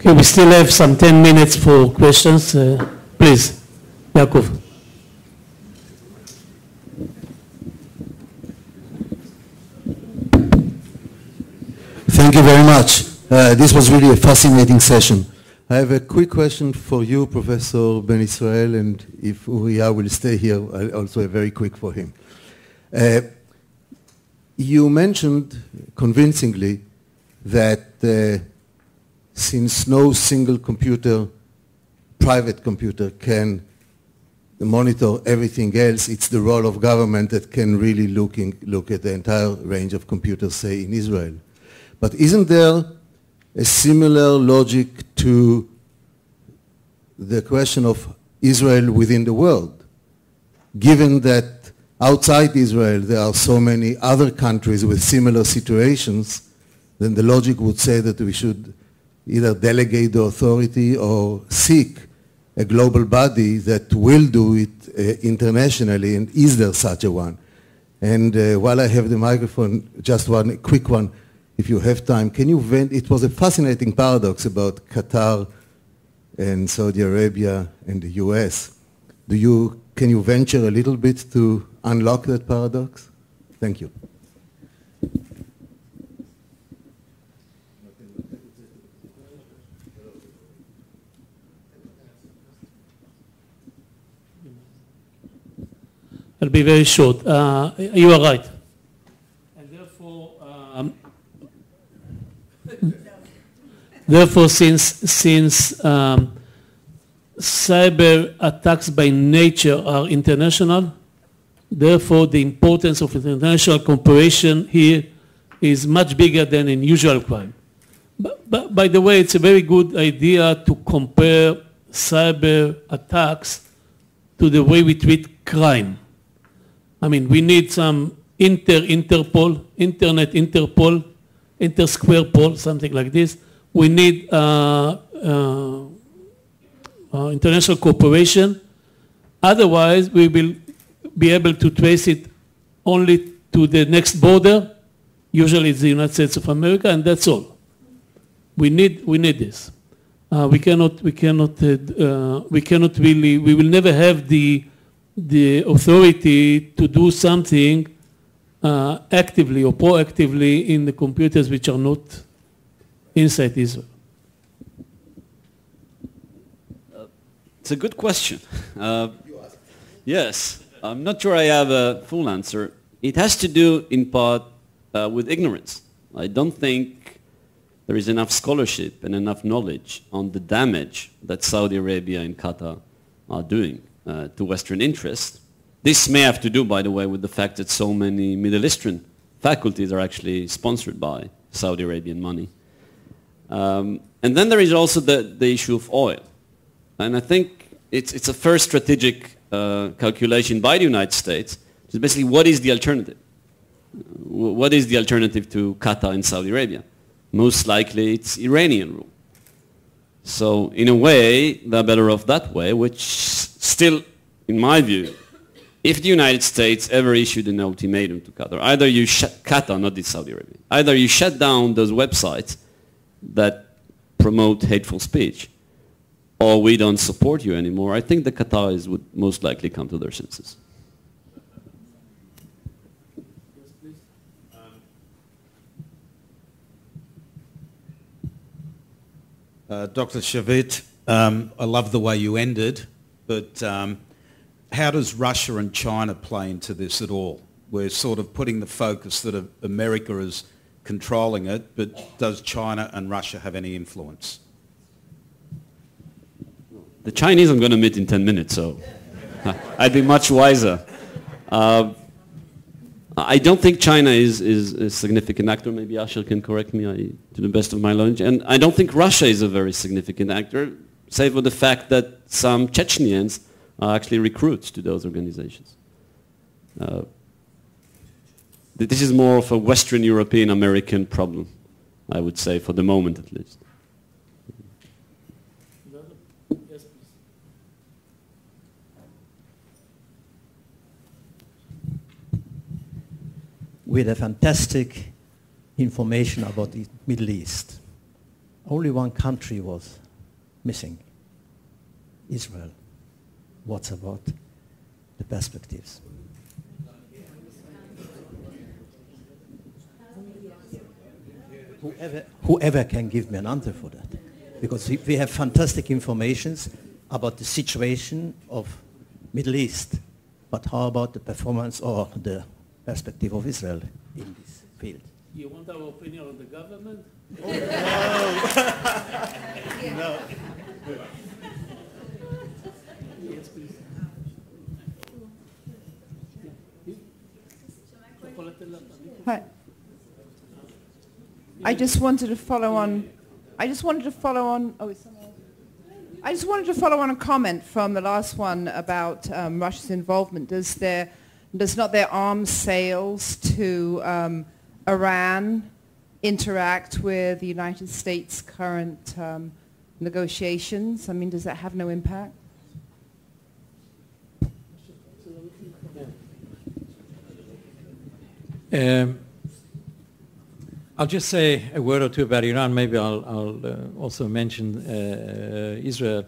Okay, we still have some 10 minutes for questions. Please, Yaakov. Thank you very much. This was really a fascinating session. I have a quick question for you, Professor Ben Israel, and if Uriah will stay here, also a very quick for him. You mentioned convincingly that since no single computer, private computer, can monitor everything else, it's the role of government that can really look at the entire range of computers, say, in Israel. But isn't there a similar logic to the question of Israel within the world? Given that outside Israel there are so many other countries with similar situations, then the logic would say that we should either delegate the authority or seek a global body that will do it internationally, and is there such a one? And while I have the microphone, just one quick one, if you have time, can you it was a fascinating paradox about Qatar and Saudi Arabia and the US. Can you venture a little bit to unlock that paradox? Thank you. I'll be very short. You are right. And therefore, since cyber attacks by nature are international, therefore the importance of international cooperation here is much bigger than in usual crime. But by the way, it's a very good idea to compare cyber attacks to the way we treat crime. I mean, we need some Interpol, Internet Interpol, Inter-Square Pol, something like this. We need international cooperation. Otherwise, we will be able to trace it only to the next border. Usually it's the United States of America, and that's all. We need this. We will never have the authority to do something actively or proactively in the computers which are not inside Israel. It's a good question. Yes, I'm not sure I have a full answer. It has to do in part with ignorance. I don't think there is enough scholarship and enough knowledge on the damage that Saudi Arabia and Qatar are doing to Western interests. This may have to do, by the way, with the fact that so many Middle Eastern faculties are actually sponsored by Saudi Arabian money. And then there is also the issue of oil. And I think it's a first strategic calculation by the United States, which is basically what is the alternative? What is the alternative to Qatar and Saudi Arabia? Most likely it's Iranian rule. So in a way, they're better off that way, which still, in my view, if the United States ever issued an ultimatum to Qatar, either you Qatar, not this Saudi Arabia, either you shut down those websites that promote hateful speech, or we don't support you anymore, I think the Qataris would most likely come to their senses. Yes, please. Dr. Shavit, I love the way you ended, but how does Russia and China play into this at all? We're sort of putting the focus that America is controlling it, but does China and Russia have any influence? The Chinese I'm going to meet in 10 minutes, so I'd be much wiser. I don't think China is a significant actor. Maybe Asher can correct me to the best of my knowledge. And I don't think Russia is a very significant actor, save for the fact that some Chechens are actually recruits to those organizations. This is more of a Western European American problem, I would say, for the moment at least. Yes, please. With a fantastic information about the Middle East. only one country was missing, Israel. What about the perspectives? Whoever can give me an answer for that. Because we have fantastic informations about the situation of Middle East, but how about the performance or the perspective of Israel in this field? You want our opinion on the government? Oh, no. No. Yes, please. Hi. I just wanted to follow on. I just wanted to follow on. Oh, is someone else? I just wanted to follow on a comment from the last one about Russia's involvement. Does not their arms sales to Iran interact with the United States' current negotiations? I mean, does that have no impact? I'll just say a word or two about Iran. Maybe I'll also mention Israel.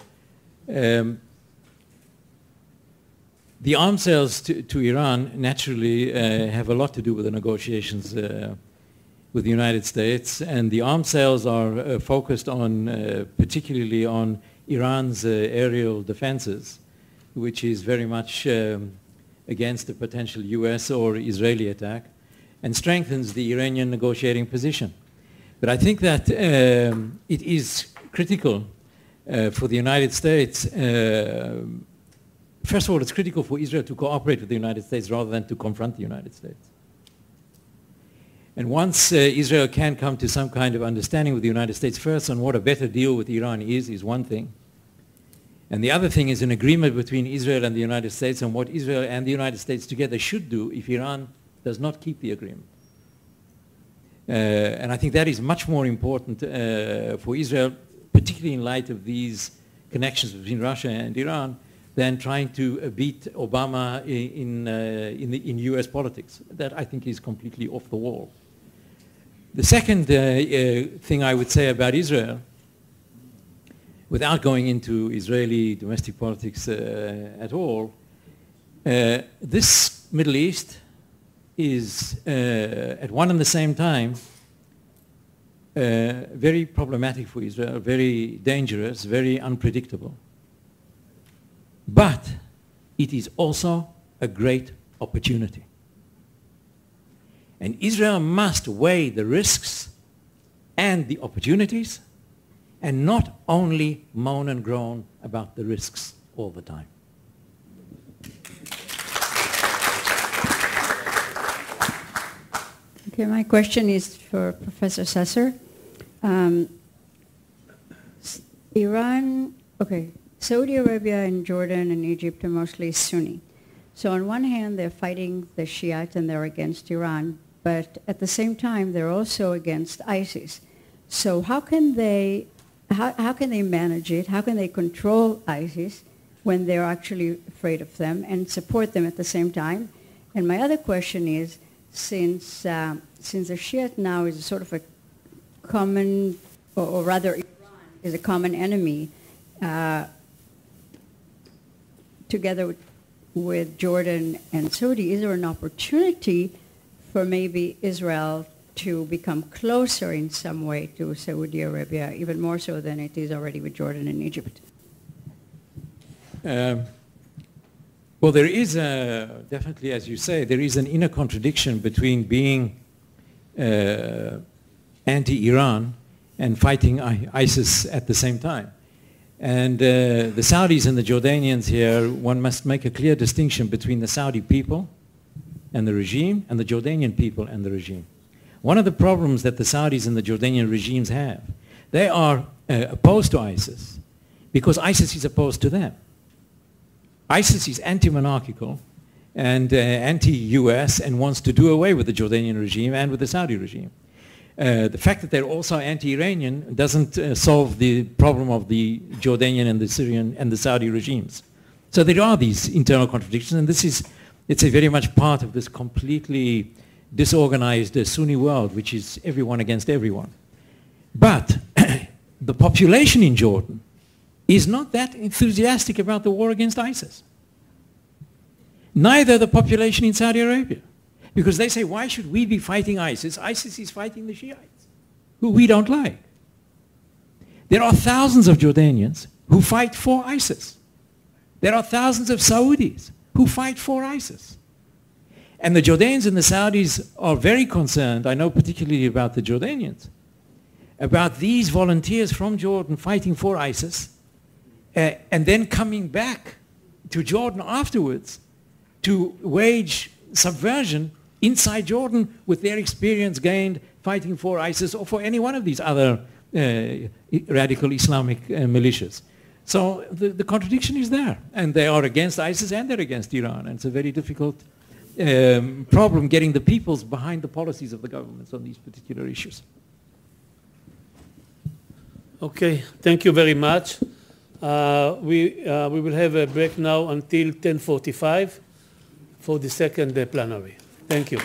The arms sales to Iran naturally have a lot to do with the negotiations with the United States, and the arms sales are focused on particularly on Iran's aerial defenses, which is very much against a potential US or Israeli attack, and strengthens the Iranian negotiating position. But I think that it is critical for the United States. First of all, it's critical for Israel to cooperate with the United States rather than to confront the United States. And once Israel can come to some kind of understanding with the United States first on what a better deal with Iran is one thing. And the other thing is an agreement between Israel and the United States on what Israel and the United States together should do if Iran does not keep the agreement. And I think that is much more important for Israel, particularly in light of these connections between Russia and Iran, than trying to beat Obama in US politics. That I think is completely off the wall. The second thing I would say about Israel, without going into Israeli domestic politics at all, this Middle East is at one and the same time very problematic for Israel, very dangerous, very unpredictable. But it is also a great opportunity. And Israel must weigh the risks and the opportunities and not only moan and groan about the risks all the time. Okay, my question is for Professor Sasser. Saudi Arabia and Jordan and Egypt are mostly Sunni. So on one hand, they're fighting the Shiite and they're against Iran, but at the same time, they're also against ISIS. So how can they manage it? How can they control ISIS when they're actually afraid of them and support them at the same time? And my other question is, since the Shiite now is sort of a common, or rather Iran is a common enemy, together with Jordan and Saudi, is there an opportunity for maybe Israel to become closer in some way to Saudi Arabia, even more so than it is already with Jordan and Egypt? Well, there is definitely, as you say, there is an inner contradiction between being anti-Iran and fighting ISIS at the same time. And the Saudis and the Jordanians here, one must make a clear distinction between the Saudi people and the regime and the Jordanian people and the regime. One of the problems that the Saudis and the Jordanian regimes have, they are opposed to ISIS because ISIS is opposed to them. ISIS is anti-monarchical and anti-US and wants to do away with the Jordanian regime and with the Saudi regime. The fact that they're also anti-Iranian doesn't solve the problem of the Jordanian and the Syrian and the Saudi regimes. So there are these internal contradictions, and it's a very much part of this completely disorganized Sunni world, which is everyone against everyone. But the population in Jordan is not that enthusiastic about the war against ISIS. Neither the population in Saudi Arabia. Because they say, why should we be fighting ISIS? ISIS is fighting the Shiites, who we don't like. There are thousands of Jordanians who fight for ISIS. There are thousands of Saudis who fight for ISIS. And the Jordanians and the Saudis are very concerned, I know particularly about the Jordanians, about these volunteers from Jordan fighting for ISIS and then coming back to Jordan afterwards to wage subversion inside Jordan with their experience gained fighting for ISIS or for any one of these other radical Islamic militias. So the contradiction is there. And they are against ISIS and they're against Iran. And it's a very difficult problem getting the peoples behind the policies of the governments on these particular issues. Okay, thank you very much. We will have a break now until 10:45 for the second plenary. Thank you.